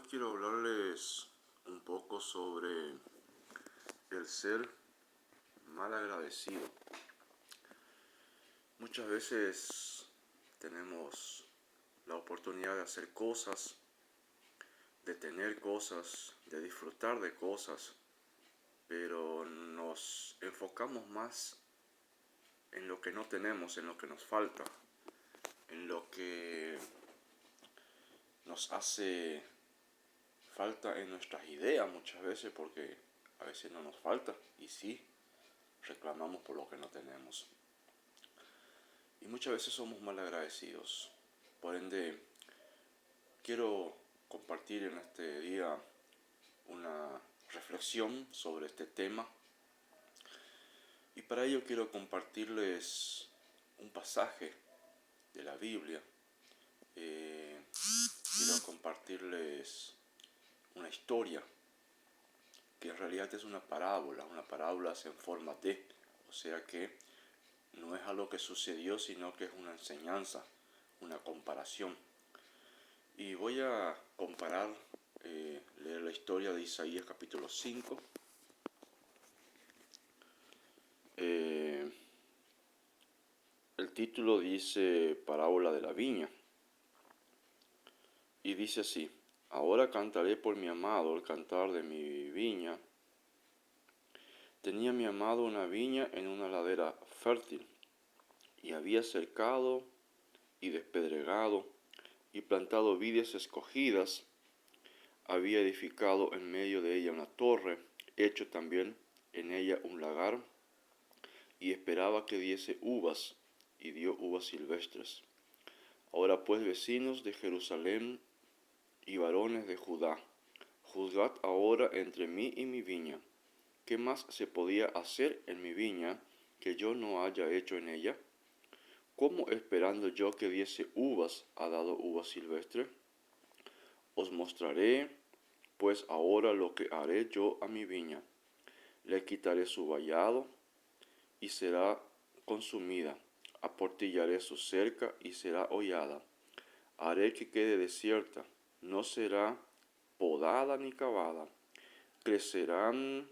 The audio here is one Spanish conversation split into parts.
quiero hablarles un poco sobre el ser mal agradecido. Muchas veces tenemos la oportunidad de hacer cosas, de tener cosas, de disfrutar de cosas, pero nos enfocamos más en lo que no tenemos, en lo que nos falta, en lo que nos hace falta en nuestras ideas muchas veces, porque a veces no nos falta y sí reclamamos por lo que no tenemos. Y muchas veces somos mal agradecidos. Por ende, quiero compartir en este día una reflexión sobre este tema. Y para ello quiero compartirles un pasaje de la Biblia. Quiero compartirles una historia que en realidad es una parábola. Una parábola es en forma de, o sea que no es algo que sucedió, sino que es una enseñanza, una comparación. Y voy a comparar, leer la historia de Isaías capítulo 5. El título dice Parábola de la viña. Y dice así: Ahora cantaré por mi amado el cantar de mi viña. Tenía mi amado una viña en una ladera fértil, y había cercado y despedregado y plantado vides escogidas. Había edificado en medio de ella una torre, hecho también en ella un lagar, y esperaba que diese uvas, y dio uvas silvestres. Ahora pues, vecinos de Jerusalén y varones de Judá, juzgad ahora entre mí y mi viña. ¿Qué más se podía hacer en mi viña que yo no haya hecho en ella? ¿Cómo esperando yo que diese uvas ha dado uvas silvestres? Os mostraré pues ahora lo que haré yo a mi viña. Le quitaré su vallado y será consumida. Aportillaré su cerca y será hollada. Haré que quede desierta, no será podada ni cavada. Crecerán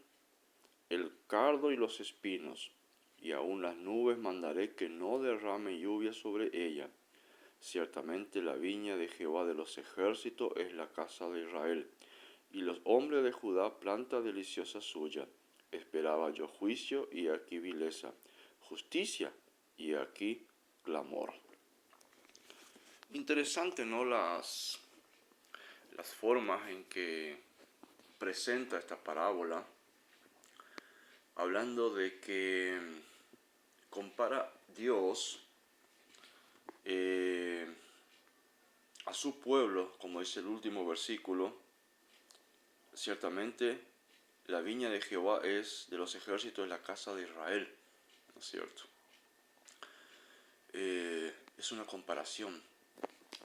el cardo y los espinos, y aun las nubes mandaré que no derrame lluvia sobre ella. Ciertamente la viña de Jehová de los ejércitos es la casa de Israel, y los hombres de Judá planta deliciosa suya. Esperaba yo juicio, y aquí vileza; justicia, y aquí clamor. Interesante, ¿no? Las formas en que presenta esta parábola, hablando de que compara Dios a su pueblo, como dice el último versículo. Ciertamente la viña de Jehová es de los ejércitos de la casa de Israel, ¿no es cierto? Es una comparación.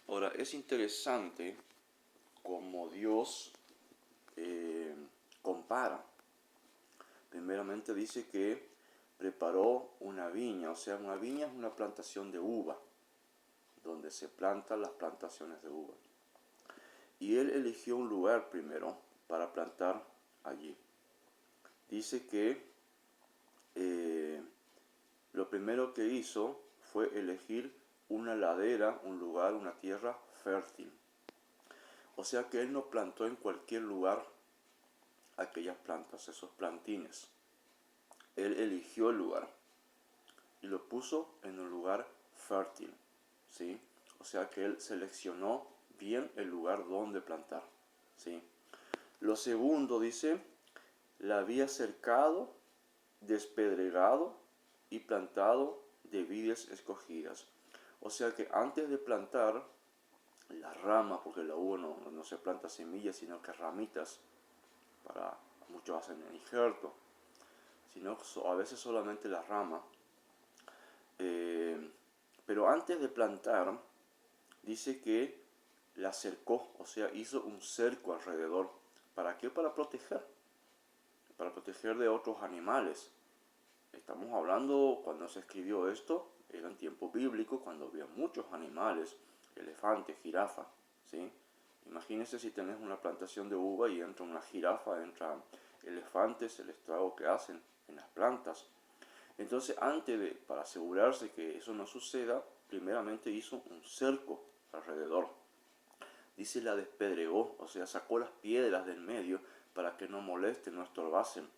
Ahora, es interesante cómo Dios compara. Primeramente dice que preparó una viña, o sea, una viña es una plantación de uva, donde se plantan las plantaciones de uva. Y él eligió un lugar primero para plantar allí. Dice que lo primero que hizo fue elegir una ladera, un lugar, una tierra fértil. O sea que él no plantó en cualquier lugar aquellas plantas, esos plantines. Él eligió el lugar y lo puso en un lugar fértil, ¿sí? O sea que él seleccionó bien el lugar donde plantar, ¿sí? Lo segundo dice, la había cercado, despedregado y plantado de vides escogidas. O sea que antes de plantar las ramas, porque la uva no se planta semillas, sino que ramitas, muchos hacen el injerto, sino a veces solamente la rama. Pero antes de plantar, dice que la cercó, o sea, hizo un cerco alrededor. ¿Para qué? Para proteger de otros animales. Estamos hablando, cuando se escribió esto, era en tiempo bíblico, cuando había muchos animales, elefantes, jirafas, ¿sí? Imagínense si tenés una plantación de uva y entra una jirafa, entra elefantes, el estrago que hacen en las plantas. Entonces, para asegurarse que eso no suceda, primeramente hizo un cerco alrededor. Dice, la despedregó, o sea, sacó las piedras del medio para que no molesten, no estorbasen.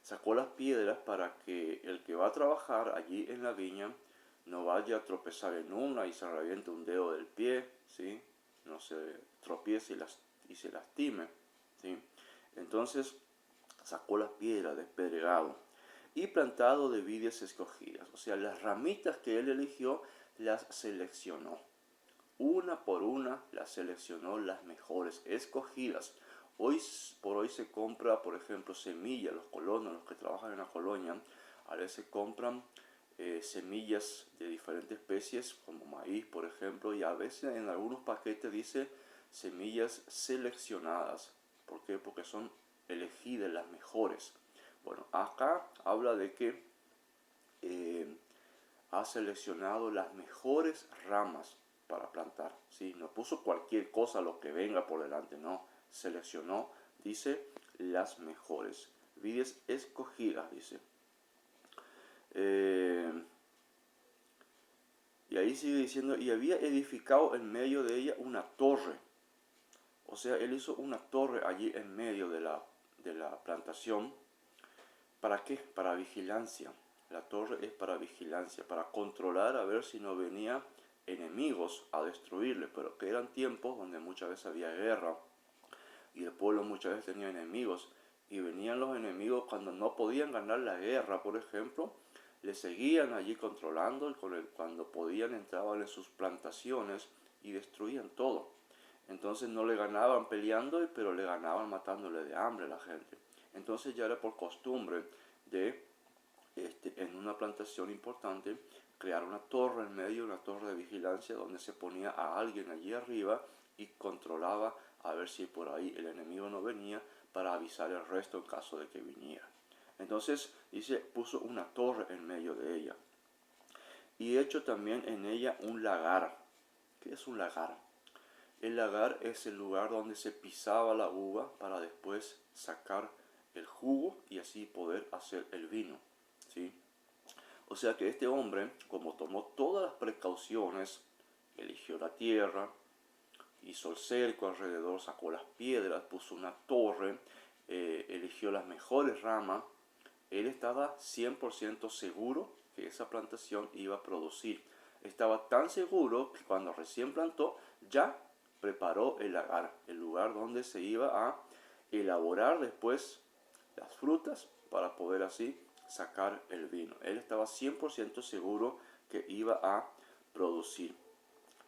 Sacó las piedras para que el que va a trabajar allí en la viña no vaya a tropezar en una y se reviente un dedo del pie, ¿sí? No se tropiece y se lastime, ¿sí? Entonces sacó las piedras, despedregado y plantado de vides escogidas. O sea, las ramitas que él eligió las seleccionó. Una por una las seleccionó, las mejores, escogidas. Hoy por hoy se compra, por ejemplo, semillas. Los colonos, los que trabajan en la colonia, a veces compran semillas de diferentes especies, como maíz, por ejemplo, y a veces en algunos paquetes dice semillas seleccionadas. ¿Por qué? Porque son elegidas las mejores. Bueno, acá habla de que ha seleccionado las mejores ramas para plantar. ¿Sí? No puso cualquier cosa, lo que venga por delante, no. Seleccionó, dice, las mejores. Vides escogidas, dice. Y ahí sigue diciendo, y había edificado en medio de ella una torre. O sea, él hizo una torre allí en medio de la plantación. ¿Para qué? Para vigilancia. La torre es para vigilancia, para controlar a ver si no venía enemigos a destruirle, pero que eran tiempos donde muchas veces había guerra y el pueblo muchas veces tenía enemigos y venían los enemigos cuando no podían ganar la guerra, por ejemplo, le seguían allí controlando y cuando podían entraban en sus plantaciones y destruían todo. Entonces no le ganaban peleando, pero le ganaban matándole de hambre a la gente. Entonces ya era por costumbre de, en una plantación importante, crear una torre en medio, una torre de vigilancia donde se ponía a alguien allí arriba y controlaba a ver si por ahí el enemigo no venía para avisar al resto en caso de que viniera. Entonces dice, puso una torre en medio de ella y hecho también en ella un lagar. ¿Qué es un lagar? El lagar es el lugar donde se pisaba la uva para después sacar el jugo y así poder hacer el vino, ¿sí? O sea que este hombre, como tomó todas las precauciones, eligió la tierra, hizo el cerco alrededor, sacó las piedras, puso una torre, eligió las mejores ramas, él estaba 100% seguro que esa plantación iba a producir. Estaba tan seguro que cuando recién plantó ya preparó el lagar, el lugar donde se iba a elaborar después las frutas para poder así sacar el vino. Él estaba 100% seguro que iba a producir.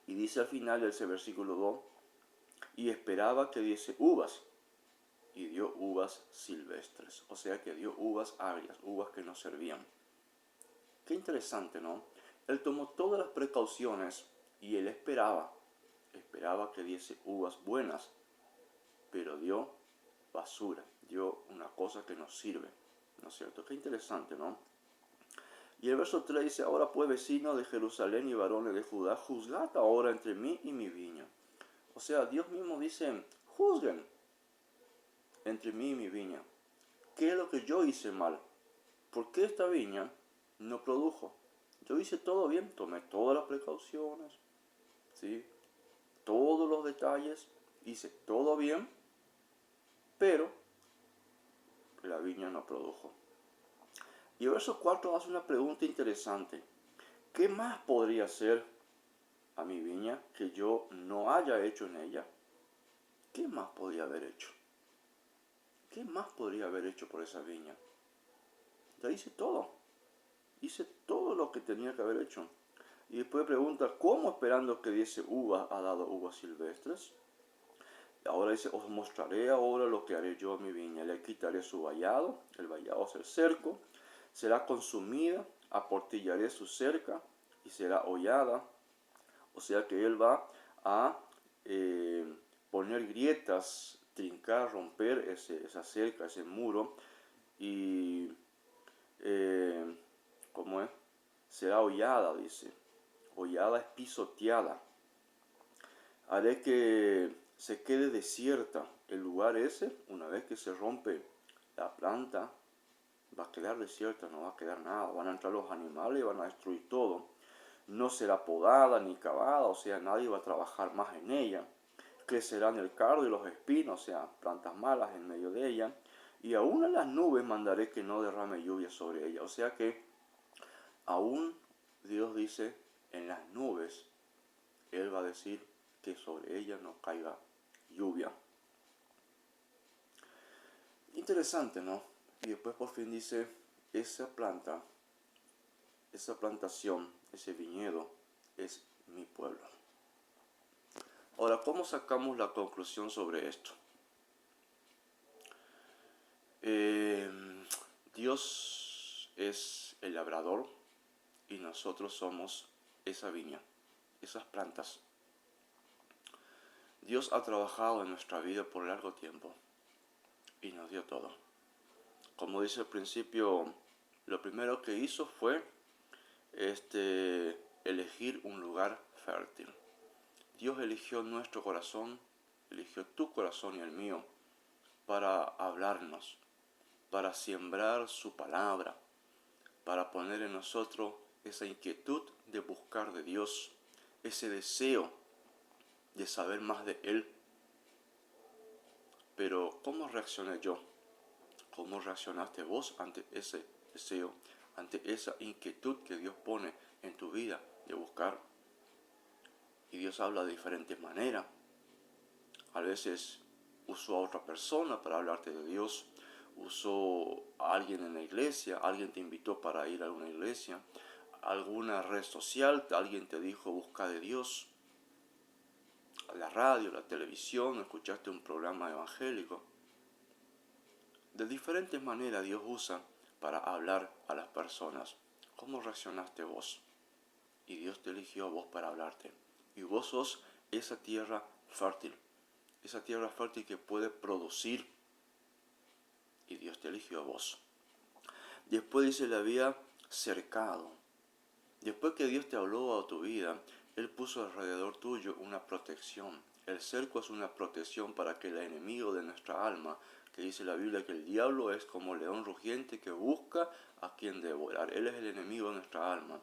Y dice al final de ese versículo 2, y esperaba que diese uvas, y dio uvas silvestres, o sea que dio uvas agrias, uvas que no servían. Qué interesante, ¿no? Él tomó todas las precauciones y él esperaba que diese uvas buenas, pero dio basura, dio una cosa que no sirve, ¿no es cierto? Qué interesante, ¿no? Y el verso 3 dice, ahora pues vecinos de Jerusalén y varones de Judá, juzgad ahora entre mí y mi viña. O sea, Dios mismo dice, juzguen entre mí y mi viña. ¿Qué es lo que yo hice mal? ¿Por qué esta viña no produjo? Yo hice todo bien, tomé todas las precauciones, ¿sí? Todos los detalles, hice todo bien, pero la viña no produjo. Y el verso 4 hace una pregunta interesante. ¿Qué más podría hacer a mi viña que yo no haya hecho en ella? ¿Qué más podría haber hecho? ¿Qué más podría haber hecho por esa viña? Ya hice todo. Hice todo lo que tenía que haber hecho. Y después pregunta, ¿cómo esperando que diese uvas ha dado uvas silvestres? Ahora dice, os mostraré ahora lo que haré yo a mi viña. Le quitaré su vallado, el vallado es el cerco, será consumida, aportillaré su cerca y será hollada. O sea que él va a poner grietas, trincar, romper esa cerca, ese muro y, ¿cómo es? Será hollada, dice. Hollada es pisoteada. Haré que se quede desierta. El lugar ese, una vez que se rompe la planta, va a quedar desierta, no va a quedar nada. Van a entrar los animales y van a destruir todo. No será podada ni cavada, o sea, nadie va a trabajar más en ella. Crecerán el cardo y los espinos, o sea, plantas malas en medio de ella. Y aún a las nubes mandaré que no derrame lluvia sobre ella. O sea que aún Dios dice, en las nubes, Él va a decir que sobre ella no caiga lluvia. Interesante, ¿no? Y después por fin dice, esa planta, esa plantación, ese viñedo, es mi pueblo. Ahora, ¿cómo sacamos la conclusión sobre esto? Dios es el labrador y nosotros somos esa viña, esas plantas. Dios ha trabajado en nuestra vida por largo tiempo y nos dio todo. Como dice al principio, lo primero que hizo fue elegir un lugar fértil. Dios eligió nuestro corazón, eligió tu corazón y el mío para hablarnos, para sembrar su palabra, para poner en nosotros esa inquietud de buscar de Dios, ese deseo de saber más de Él. Pero ¿cómo reaccioné yo? ¿Cómo reaccionaste vos ante ese deseo, ante esa inquietud que Dios pone en tu vida de buscar? Y Dios habla de diferentes maneras. A veces usó a otra persona para hablarte de Dios, usó a alguien en la iglesia, alguien te invitó para ir a una iglesia, alguna red social, alguien te dijo busca de Dios, la radio, la televisión, escuchaste un programa evangélico. De diferentes maneras Dios usa para hablar a las personas. ¿Cómo reaccionaste vos? Y Dios te eligió a vos para hablarte. Y vos sos esa tierra fértil. Esa tierra fértil que puede producir. Y Dios te eligió a vos. Después dice, la había cercado. Después que Dios te habló a tu vida, Él puso alrededor tuyo una protección. El cerco es una protección para que el enemigo de nuestra alma, que dice la Biblia que el diablo es como león rugiente que busca a quien devorar. Él es el enemigo de nuestra alma.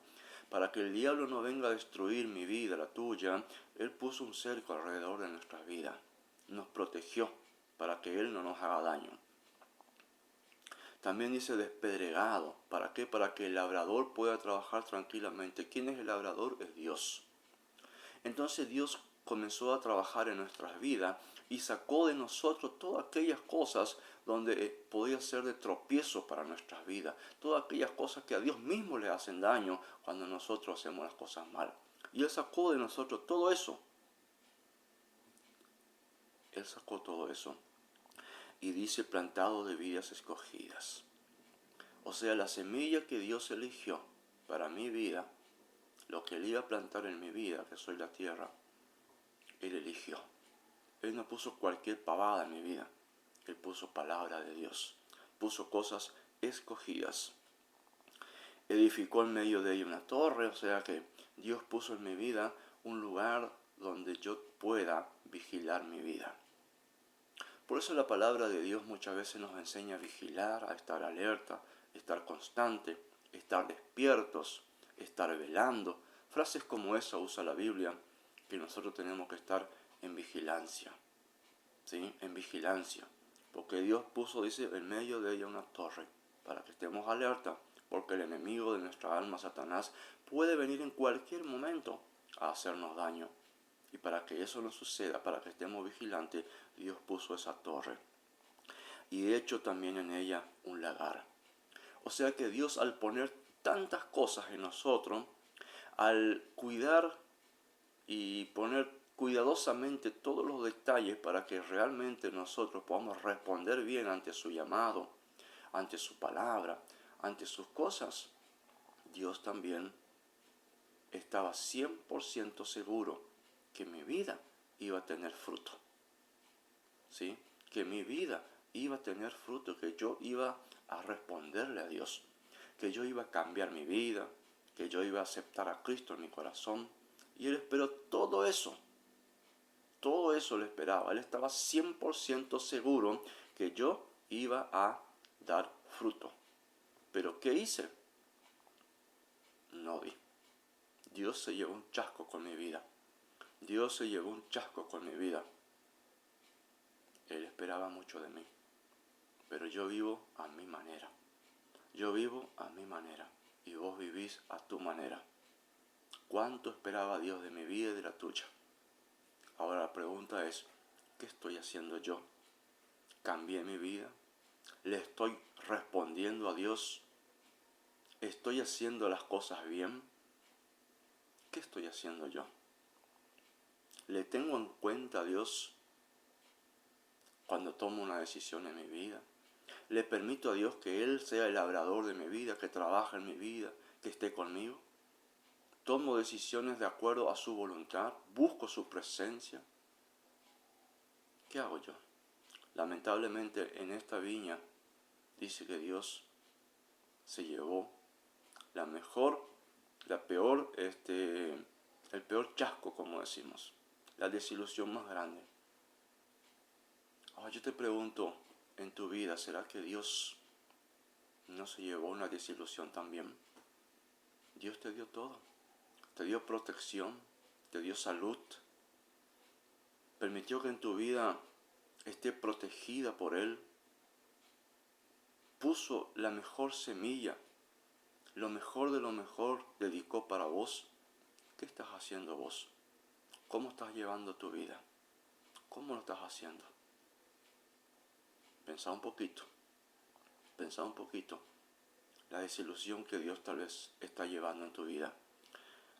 Para que el diablo no venga a destruir mi vida, la tuya, Él puso un cerco alrededor de nuestras vidas. Nos protegió para que Él no nos haga daño. También dice despedregado. ¿Para qué? Para que el labrador pueda trabajar tranquilamente. ¿Quién es el labrador? Es Dios. Entonces Dios comenzó a trabajar en nuestras vidas y sacó de nosotros todas aquellas cosas donde podía ser de tropiezo para nuestras vidas. Todas aquellas cosas que a Dios mismo le hacen daño cuando nosotros hacemos las cosas mal. Y Él sacó de nosotros todo eso. Él sacó todo eso. Y dice plantado de vidas escogidas. O sea, la semilla que Dios eligió para mi vida, lo que Él iba a plantar en mi vida, que soy la tierra, Él eligió. Él no puso cualquier pavada en mi vida. Él puso palabra de Dios. Puso cosas escogidas. Edificó en medio de ella una torre, o sea que Dios puso en mi vida un lugar donde yo pueda vigilar mi vida. Por eso la palabra de Dios muchas veces nos enseña a vigilar, a estar alerta, estar constante, estar despiertos, estar velando. Frases como esa usa la Biblia, que nosotros tenemos que estar en vigilancia. ¿Sí? En vigilancia. Porque Dios puso, dice, en medio de ella una torre, para que estemos alerta, porque el enemigo de nuestra alma, Satanás, puede venir en cualquier momento a hacernos daño. Y para que eso no suceda, para que estemos vigilantes, Dios puso esa torre. Y he hecho también en ella un lagar. O sea que Dios, al poner tantas cosas en nosotros, al cuidar y poner cuidadosamente todos los detalles para que realmente nosotros podamos responder bien ante su llamado, ante su palabra, ante sus cosas, Dios también estaba 100% seguro que mi vida iba a tener fruto. ¿Sí? Que mi vida iba a tener fruto, que yo iba a responderle a Dios, que yo iba a cambiar mi vida, que yo iba a aceptar a Cristo en mi corazón. Y Él esperó todo eso Todo eso le esperaba. Él estaba 100% seguro que yo iba a dar fruto. Pero ¿qué hice? No di. Dios se llevó un chasco con mi vida. Dios se llevó un chasco con mi vida. Él esperaba mucho de mí. Pero yo vivo a mi manera. Yo vivo a mi manera. Y vos vivís a tu manera. ¿Cuánto esperaba Dios de mi vida y de la tuya? Ahora la pregunta es, ¿qué estoy haciendo yo? ¿Cambié mi vida? ¿Le estoy respondiendo a Dios? ¿Estoy haciendo las cosas bien? ¿Qué estoy haciendo yo? ¿Le tengo en cuenta a Dios cuando tomo una decisión en mi vida? ¿Le permito a Dios que Él sea el labrador de mi vida, que trabaje en mi vida, que esté conmigo? ¿Tomo decisiones de acuerdo a su voluntad? ¿Busco su presencia? ¿Qué hago yo? Lamentablemente en esta viña dice que Dios se llevó el peor chasco, como decimos, la desilusión más grande. Ahora yo te pregunto, en tu vida, ¿será que Dios no se llevó una desilusión también? Dios te dio todo, te dio protección, te dio salud, permitió que en tu vida esté protegida por Él, puso la mejor semilla, lo mejor de lo mejor dedicó para vos. ¿Qué estás haciendo vos? ¿Cómo estás llevando tu vida? ¿Cómo lo estás haciendo? Pensá un poquito la desilusión que Dios tal vez está llevando en tu vida.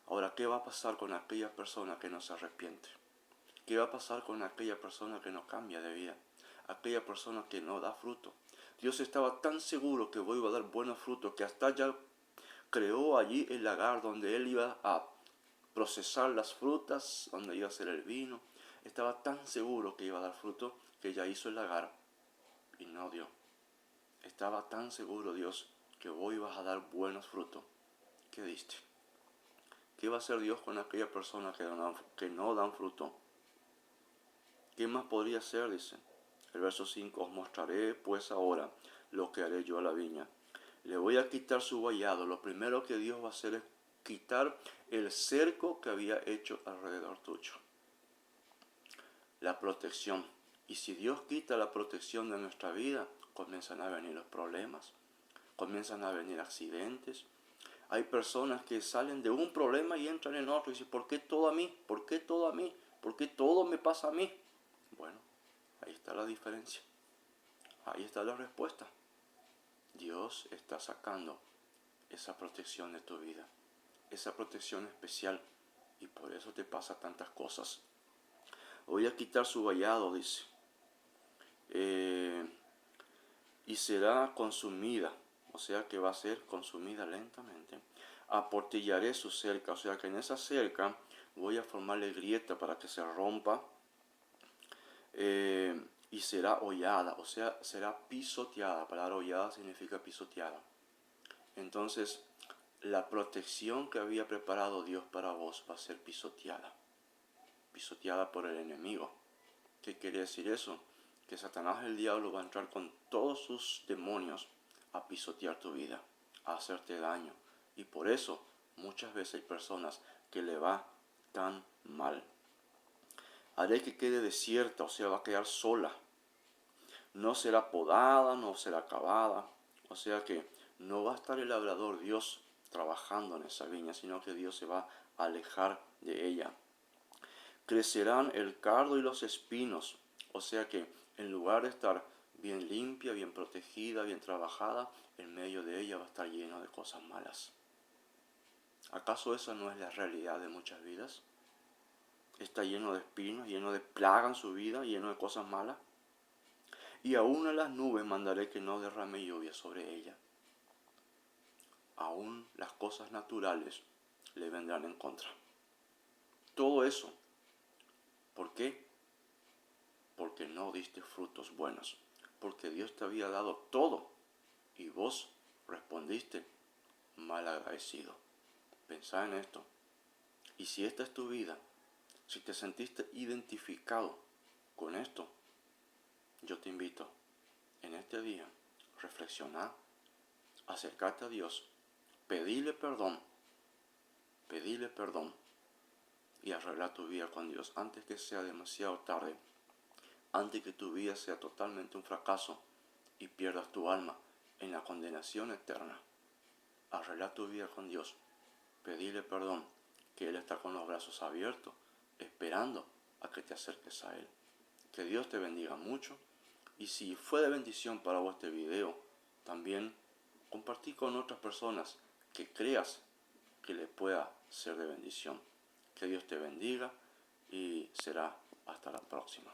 Ahora, ¿qué va a pasar con aquella persona que no se arrepiente? ¿Qué va a pasar con aquella persona que no cambia de vida? Aquella persona que no da fruto. Dios estaba tan seguro que vos iba a dar buenos frutos que hasta ya creó allí el lagar donde Él iba a procesar las frutas, donde iba a hacer el vino. Estaba tan seguro que iba a dar fruto que ya hizo el lagar y no dio. Estaba tan seguro Dios que vos ibas a dar buenos frutos. ¿Qué diste? ¿Qué va a hacer Dios con aquella persona que no dan fruto? ¿Qué más podría hacer? Dice el verso 5, os mostraré pues ahora lo que haré yo a la viña. Le voy a quitar su vallado. Lo primero que Dios va a hacer es quitar el cerco que había hecho alrededor tuyo. La protección. Y si Dios quita la protección de nuestra vida, comienzan a venir los problemas, comienzan a venir accidentes. Hay personas que salen de un problema y entran en otro y dicen, ¿por qué todo a mí? ¿Por qué todo a mí? ¿Por qué todo me pasa a mí? Bueno, ahí está la diferencia. Ahí está la respuesta. Dios está sacando esa protección de tu vida, esa protección especial, y por eso te pasa tantas cosas. Voy a quitar su vallado, dice, y será consumida, o sea que va a ser consumida lentamente. Aportillaré su cerca, o sea que en esa cerca voy a formarle grieta para que se rompa, y será hollada, o sea, será pisoteada. La palabra hollada significa pisoteada. Entonces, la protección que había preparado Dios para vos va a ser pisoteada por el enemigo. ¿Qué quiere decir eso? Que Satanás, el diablo, va a entrar con todos sus demonios a pisotear tu vida, a hacerte daño. Y por eso muchas veces hay personas que le va tan mal. Haré que quede desierta, o sea, va a quedar sola. No será podada, no será cavada. O sea que no va a estar el labrador Dios trabajando en esa viña, sino que Dios se va a alejar de ella. Crecerán el cardo y los espinos, o sea que en lugar de estar bien limpia, bien protegida, bien trabajada, en medio de ella va a estar lleno de cosas malas. ¿Acaso esa no es la realidad de muchas vidas? Está lleno de espinos, lleno de plaga en su vida, lleno de cosas malas. Y aún a las nubes mandaré que no derrame lluvia sobre ella. Aún las cosas naturales le vendrán en contra. Todo eso, ¿por qué? Porque no diste frutos buenos. Porque Dios te había dado todo y vos respondiste mal agradecido. Pensá en esto. Y si esta es tu vida, Si te sentiste identificado con esto, yo te invito en este día a reflexionar, acercarte a Dios, pedirle perdón y arreglar tu vida con Dios antes que sea demasiado tarde, antes que tu vida sea totalmente un fracaso y pierdas tu alma en la condenación eterna. Arreglar tu vida con Dios, pedirle perdón, que Él está con los brazos abiertos, esperando a que te acerques a Él. Que Dios te bendiga mucho, y si fue de bendición para vos este video, también compartí con otras personas que creas que le pueda ser de bendición. Que Dios te bendiga y será hasta la próxima.